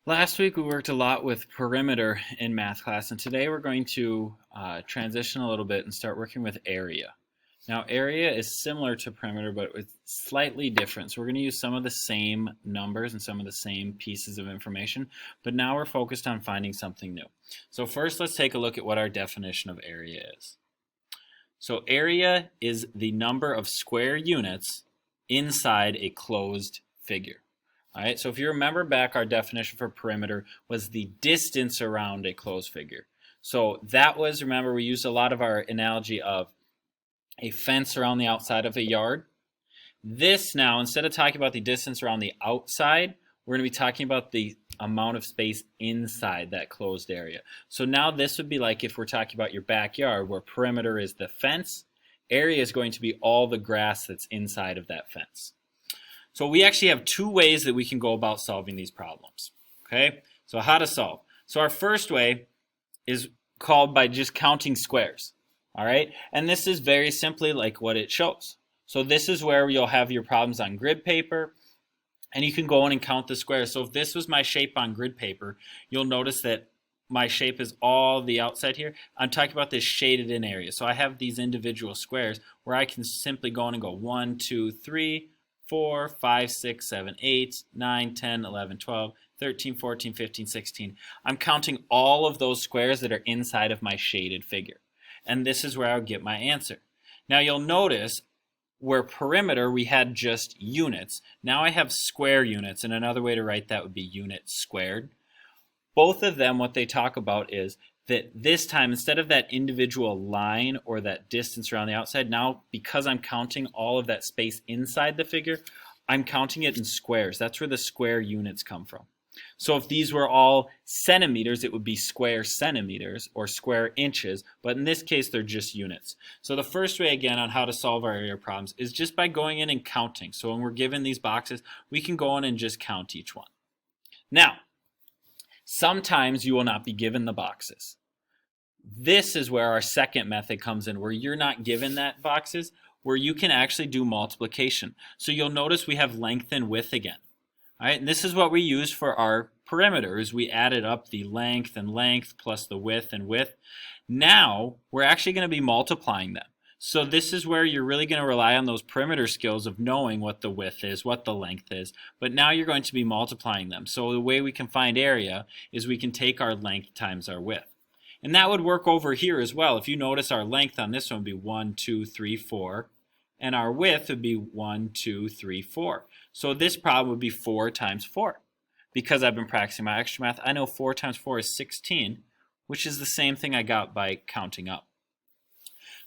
Last week we worked a lot with perimeter in math class, and today we're going to transition a little bit and start working with area. Now, area is similar to perimeter, but it's slightly different. So we're going to use some of the same numbers and some of the same pieces of information, but now we're focused on finding something new. So first, let's take a look at what our definition of area is. So area is the number of square units inside a closed figure. All right, so if you remember back, our definition for perimeter was the distance around a closed figure. So that was, remember, we used a lot of our analogy of a fence around the outside of a yard. This now, instead of talking about the distance around the outside, we're going to be talking about the amount of space inside that closed area. So now this would be like if we're talking about your backyard, where perimeter is the fence, area is going to be all the grass that's inside of that fence. So we actually have two ways that we can go about solving these problems. Okay, so how to solve. So our first way is called by just counting squares. All right, and this is very simply like what it shows. So this is where you'll have your problems on grid paper, and you can go in and count the squares. So if this was my shape on grid paper, you'll notice that my shape is all the outside here. I'm talking about this shaded in area. So I have these individual squares where I can simply go in and go 1, 2, 3, 4, 5, 6, 7, 8, 9, 10, 11, 12, 13, 14, 15, 16. I'm counting all of those squares that are inside of my shaded figure. And this is where I would get my answer. Now you'll notice where perimeter we had just units. Now I have square units, and another way to write that would be units squared. Both of them, what they talk about is that this time, instead of that individual line or that distance around the outside, now because I'm counting all of that space inside the figure, I'm counting it in squares. That's where the square units come from. So if these were all centimeters, it would be square centimeters or square inches, but in this case, they're just units. So the first way, again, on how to solve our area problems is just by going in and counting. So when we're given these boxes, we can go in and just count each one. Now, sometimes you will not be given the boxes. This is where our second method comes in, where you're not given that boxes, where you can actually do multiplication. So you'll notice we have length and width again. All right, and this is what we use for our perimeters. We added up the length and length plus the width and width. Now we're actually going to be multiplying them. So this is where you're really going to rely on those perimeter skills of knowing what the width is, what the length is, but now you're going to be multiplying them. So the way we can find area is we can take our length times our width. And that would work over here as well. If you notice, our length on this one would be 1, 2, 3, 4, and our width would be 1, 2, 3, 4. So this problem would be 4 times 4. Because I've been practicing my extra math, I know 4 times 4 is 16, which is the same thing I got by counting up.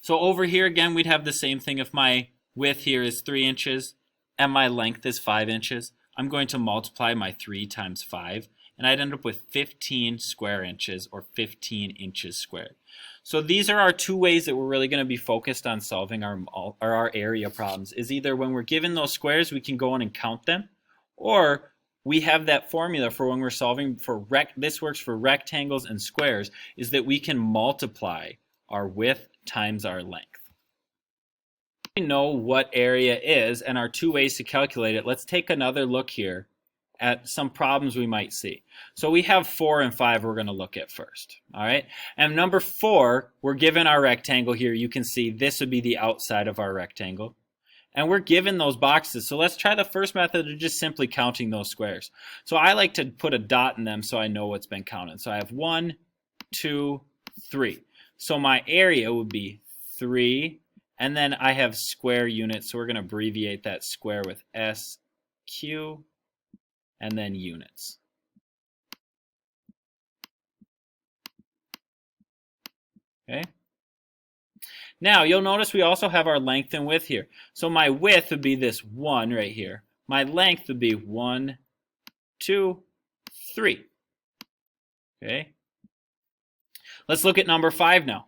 So over here again, we'd have the same thing. If my width here is 3 inches and my length is 5 inches, I'm going to multiply my 3 times 5, and I'd end up with 15 square inches, or 15 inches squared. So these are our two ways that we're really going to be focused on solving our area problems. Is either when we're given those squares, we can go in and count them, or we have that formula for when we're solving for this works for rectangles and squares, is that we can multiply our width times our length. We know what area is and our two ways to calculate it. Let's take another look here at some problems we might see. So we have 4 and 5 we're going to look at first. All right, and number 4, we're given our rectangle here. You can see this would be the outside of our rectangle. And we're given those boxes. So let's try the first method of just simply counting those squares. So I like to put a dot in them so I know what's been counted. So I have 1, 2, 3. So my area would be 3, and then I have square units, so we're going to abbreviate that square with SQ, and then units. Okay. Now you'll notice we also have our length and width here. So my width would be this 1 right here. My length would be 1, 2, 3. Okay. Let's look at number 5 now.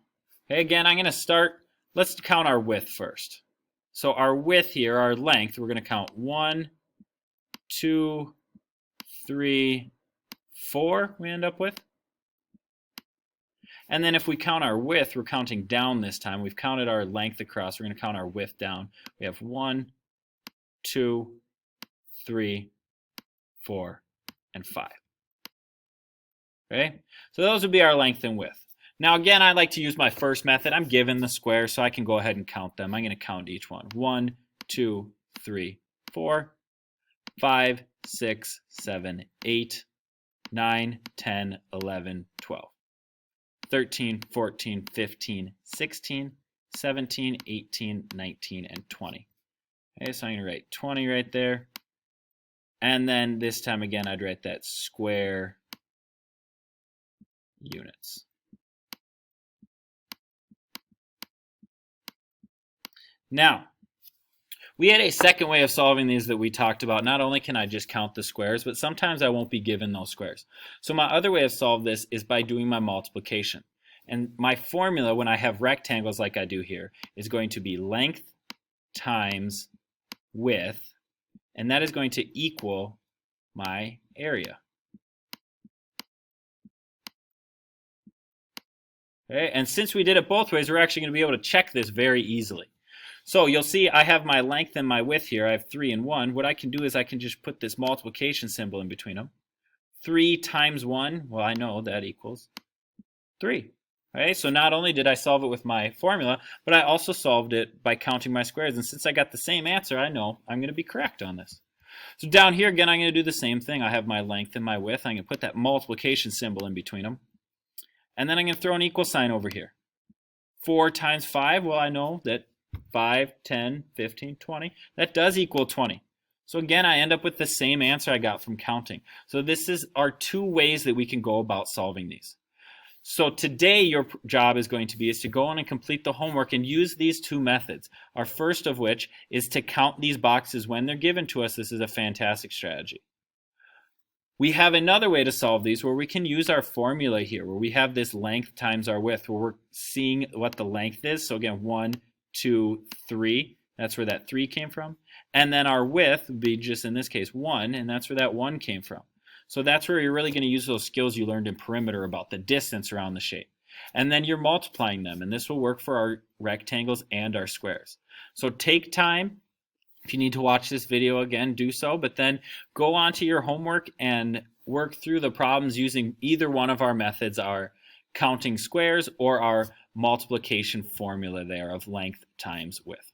Okay, again, I'm going to start, let's count our width first. So our width here, our length, we're going to count 1, 2, 3, 4 we end up with. And then if we count our width, we're counting down this time. We've counted our length across. We're going to count our width down. We have 1, 2, 3, 4, and 5. Okay, so those would be our length and width. Now again, I like to use my first method. I'm given the squares, so I can go ahead and count them. I'm going to count each one. 1, 2, 3, 4, 5, 6, 7, 8, 9, 10, 11, 12, 13, 14, 15, 16, 17, 18, 19, and 20. Okay, so I'm going to write 20 right there. And then this time again, I'd write that square units. Now, we had a second way of solving these that we talked about. Not only can I just count the squares, but sometimes I won't be given those squares. So my other way of solving this is by doing my multiplication. And my formula when I have rectangles like I do here is going to be length times width, and that is going to equal my area. Okay, and since we did it both ways, we're actually going to be able to check this very easily. So you'll see I have my length and my width here. I have 3 and 1. What I can do is I can just put this multiplication symbol in between them. 3 times 1, well, I know that equals 3. Okay, so not only did I solve it with my formula, but I also solved it by counting my squares. And since I got the same answer, I know I'm going to be correct on this. So down here, again, I'm going to do the same thing. I have my length and my width. I'm going to put that multiplication symbol in between them. And then I'm going to throw an equal sign over here. 4 times 5, well, I know that 5, 10, 15, 20. That does equal 20. So again, I end up with the same answer I got from counting. So this is our two ways that we can go about solving these. So today your job is going to be to go on and complete the homework and use these two methods. Our first of which is to count these boxes when they're given to us. This is a fantastic strategy. We have another way to solve these where we can use our formula here, where we have this length times our width, where we're seeing what the length is. So again, 1, 2, 3. That's where that 3 came from. And then our width would be just in this case 1, and that's where that 1 came from. So that's where you're really going to use those skills you learned in perimeter about the distance around the shape. And then you're multiplying them, and this will work for our rectangles and our squares. So take time. If you need to watch this video again, do so, but then go on to your homework and work through the problems using either one of our methods, our counting squares or our multiplication formula there of length times width.